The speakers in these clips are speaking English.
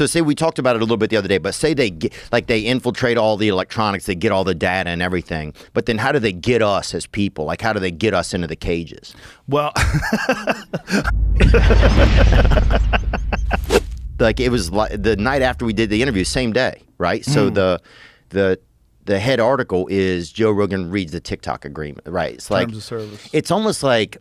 So say we talked about it a little bit the other day, but say they get, like they infiltrate all the electronics, they get all the data and everything. But then how do they get us as people? Like how do they get us into the cages? Well, like it was like the night after we did the interview, same day, right? So the head article is Joe Rogan reads the TikTok agreement, right? It's like terms of service. It's almost like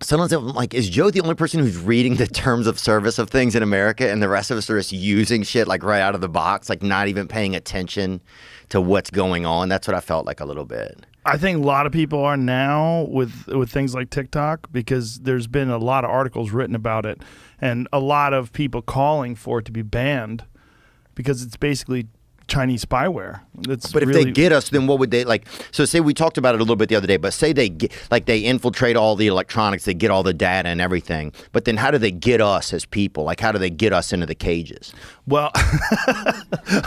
sometimes I'm like, is Joe the only person who's reading the terms of service of things in America, and the rest of us are just using shit like right out of the box, like not even paying attention to what's going on? That's what I felt like a little bit. I think a lot of people are now with things like TikTok, because there's been a lot of articles written about it and a lot of people calling for it to be banned because it's basically Chinese spyware. But if they get us, then what would they like? So say we talked about it a little bit the other day, but say they get, like they infiltrate all the electronics, they get all the data and everything. But then how do they get us as people? Like how do they get us into the cages? Well, I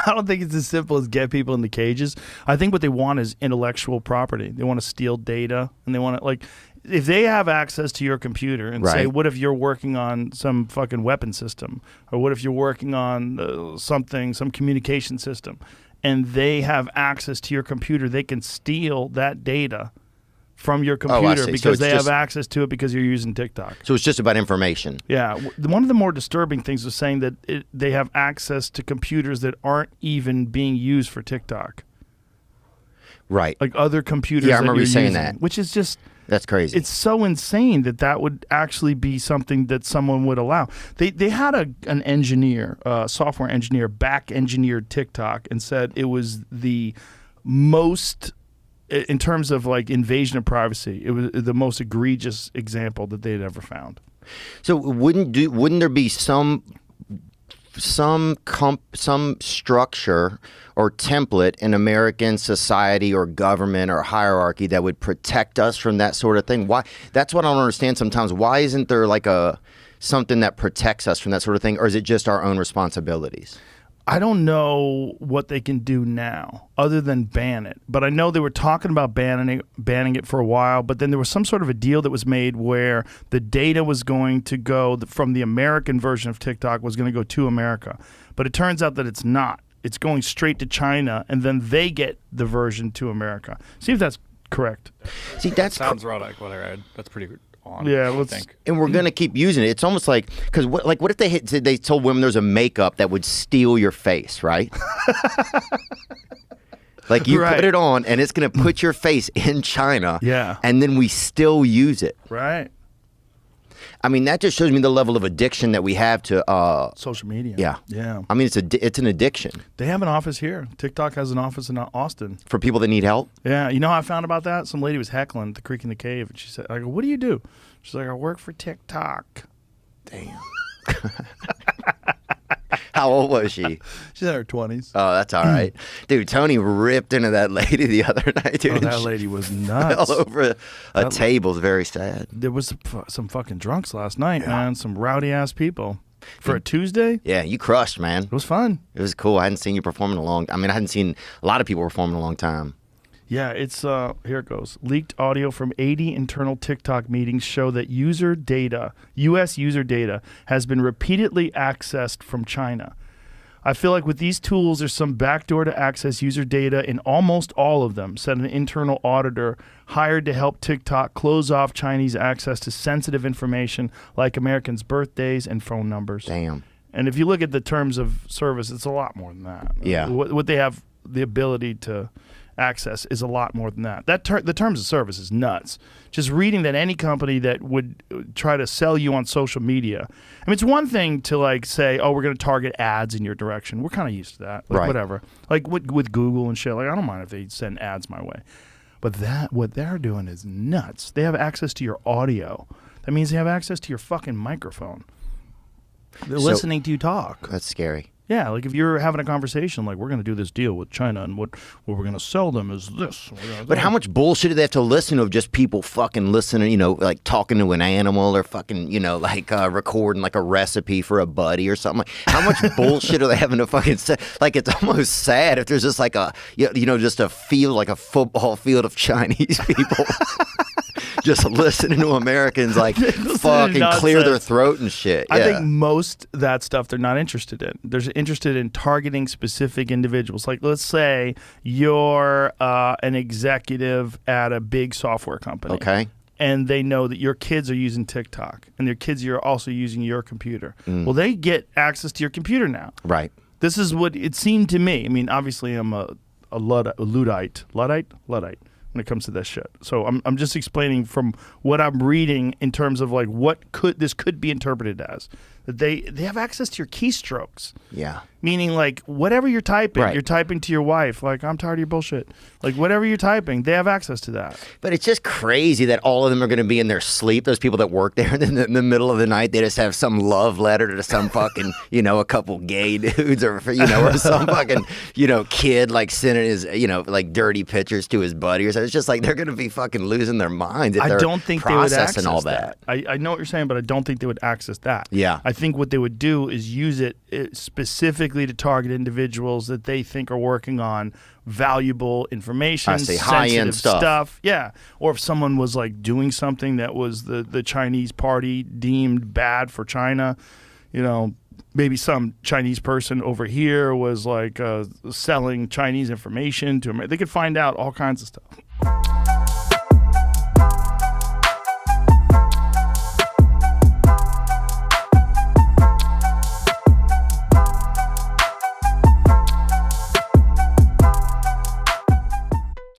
don't think it's as simple as get people in the cages. I think what they want is intellectual property. They want to steal data, and they want to, like, if they have access to your computer and say, what if you're working on some fucking weapon system, or what if you're working on some communication system, and they have access to your computer, they can steal that data from your computer because they have access to it because you're using TikTok. So it's just about information. Yeah. One of the more disturbing things was saying that they have access to computers that aren't even being used for TikTok. Right. Like other computers. Yeah, I remember you saying using, that. Which is just... That's crazy. It's so insane that would actually be something that someone would allow. They had an engineer, software engineer, back engineered TikTok and said it was the most, in terms of like invasion of privacy, it was the most egregious example that they had ever found. So wouldn't there be some structure or template in American society or government or hierarchy that would protect us from that sort of thing? Why? That's what I don't understand sometimes. Why isn't there like something that protects us from that sort of thing, or is it just our own responsibilities? I don't know what they can do now other than ban it. But I know they were talking about banning it for a while, but then there was some sort of a deal that was made where the data was going to go from the American version of TikTok was going to go to America. But it turns out that it's not. It's going straight to China, and then they get the version to America. See if that's correct. See, that sounds right like what I read. That's pretty good. Yeah, I think. And we're gonna keep using it. It's almost like, because what if they told women there's a makeup that would steal your face, right? Like you put it on and it's gonna put your face in China. Yeah. And then we still use it. Right. I mean, that just shows me the level of addiction that we have to social media. Yeah. Yeah. I mean, it's an addiction. They have an office here. TikTok has an office in Austin. For people that need help? Yeah. You know how I found about that? Some lady was heckling at the Creek in the Cave, and she said, I go, what do you do? She's like, I work for TikTok. Damn. How old was she? She's in her 20s. Oh, that's all right. Dude, Tony ripped into that lady the other night, dude. Oh, that lady was nuts. Fell over a table. It's very sad. There was some fucking drunks last night, man. Some rowdy-ass people. For a Tuesday? Yeah, you crushed, man. It was fun. It was cool. I hadn't seen you perform in I hadn't seen a lot of people perform in a long time. Yeah, it's, here it goes. Leaked audio from 80 internal TikTok meetings show that U.S. user data has been repeatedly accessed from China. I feel like with these tools, there's some backdoor to access user data in almost all of them, said an internal auditor hired to help TikTok close off Chinese access to sensitive information like Americans' birthdays and phone numbers. Damn. And if you look at the terms of service, it's a lot more than that. Yeah. What they have the ability to access is a lot more than that. The terms of service is nuts. Just reading that any company that would try to sell you on social media. I mean, it's one thing to like say, oh, we're going to target ads in your direction. We're kind of used to that. Like, right. Whatever. Like with Google and shit. Like, I don't mind if they send ads my way. But what they're doing is nuts. They have access to your audio. That means they have access to your fucking microphone. They're listening to you talk. That's scary. Yeah, like if you're having a conversation, like we're going to do this deal with China, and what we're going to sell them is this. But how much bullshit do they have to listen to of just people fucking listening, like talking to an animal or fucking, like recording like a recipe for a buddy or something? How much bullshit are they having to fucking say? Like, it's almost sad if there's just like just a field, like a football field of Chinese people. just listening to Americans like fucking clear their throat and shit. I Yeah. think most of that stuff they're not interested in. They're interested in targeting specific individuals. Like, let's say you're an executive at a big software company. Okay. And they know that your kids are using TikTok, and their kids are also using your computer. Well, they get access to your computer now. Right. This is what it seemed to me. I mean, obviously, I'm a Luddite when it comes to this shit. So I'm just explaining from what I'm reading in terms of like what this could be interpreted as. That they have access to your keystrokes. Yeah. Meaning like whatever you're typing, Right. you're typing to your wife. Like, I'm tired of your bullshit. Like, whatever you're typing, they have access to that. But it's just crazy that all of them are going to be in their sleep. Those people that work there, and then in the middle of the night, they just have some love letter to some fucking, a couple gay dudes, or or some fucking, kid like sending his, like dirty pictures to his buddy or something. It's just like they're going to be fucking losing their minds if I they're don't think they would processing access all that. I know what you're saying, but I don't think they would access that. Yeah. I think what they would do is use it specifically to target individuals that they think are working on valuable information, I see, high-end sensitive stuff. Yeah. Or if someone was like doing something that was the Chinese party deemed bad for China, maybe some Chinese person over here was like selling Chinese information to America. They could find out all kinds of stuff.